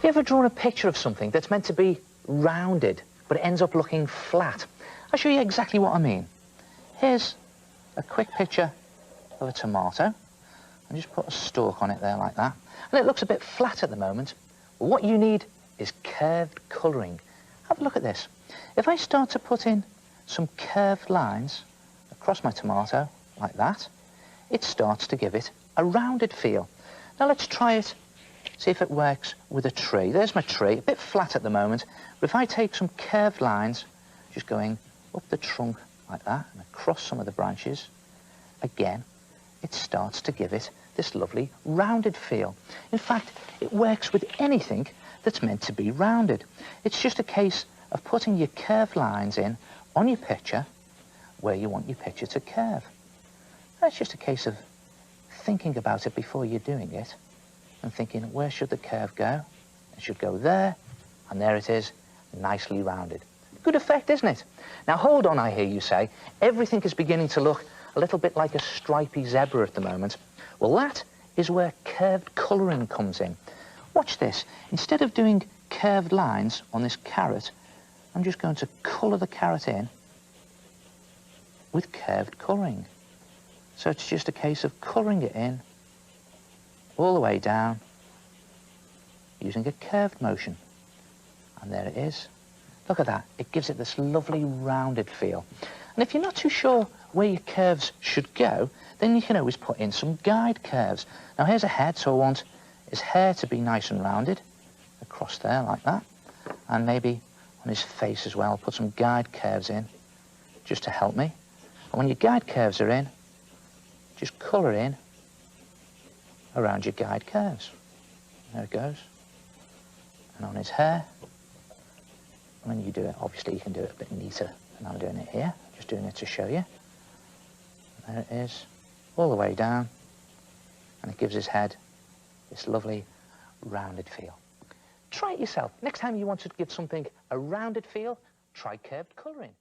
you ever drawn a picture of something that's meant to be rounded, but it ends up looking flat? I'll show you exactly what I mean. Here's a quick picture of a tomato. And just put a stalk on it there like that. And it looks a bit flat at the moment. Well, what you need is curved colouring. Have a look at this. If I start to put in some curved lines across my tomato, like that, it starts to give it a rounded feel. Now let's try it, see if it works with a tree. There's my tree, a bit flat at the moment, but if I take some curved lines, just going up the trunk like that, and across some of the branches, again, it starts to give it this lovely rounded feel. In fact, it works with anything that's meant to be rounded. It's just a case of putting your curved lines in on your picture where you want your picture to curve. That's just a case of thinking about it before you're doing it and thinking, where should the curve go? It should go there, and there it is, nicely rounded. Good effect, isn't it? Now, hold on, I hear you say. Everything is beginning to look a little bit like a stripy zebra at the moment. Well, that is where curved colouring comes in. Watch this. Instead of doing curved lines on this carrot, I'm just going to colour the carrot in with curved colouring. So it's just a case of colouring it in all the way down using a curved motion. And there it is. Look at that. It gives it this lovely rounded feel. And if you're not too sure where your curves should go, then you can always put in some guide curves. Now here's a head, so I want his hair to be nice and rounded across there like that. And maybe on his face as well, put some guide curves in just to help me. And when your guide curves are in, just colour in around your guide curves. There it goes. And on his hair, when you do it, obviously you can do it a bit neater than I'm doing it here. Just doing it to show you. There it is, all the way down, and it gives his head this lovely rounded feel. Try it yourself. Next time you want to give something a rounded feel, try curved colouring.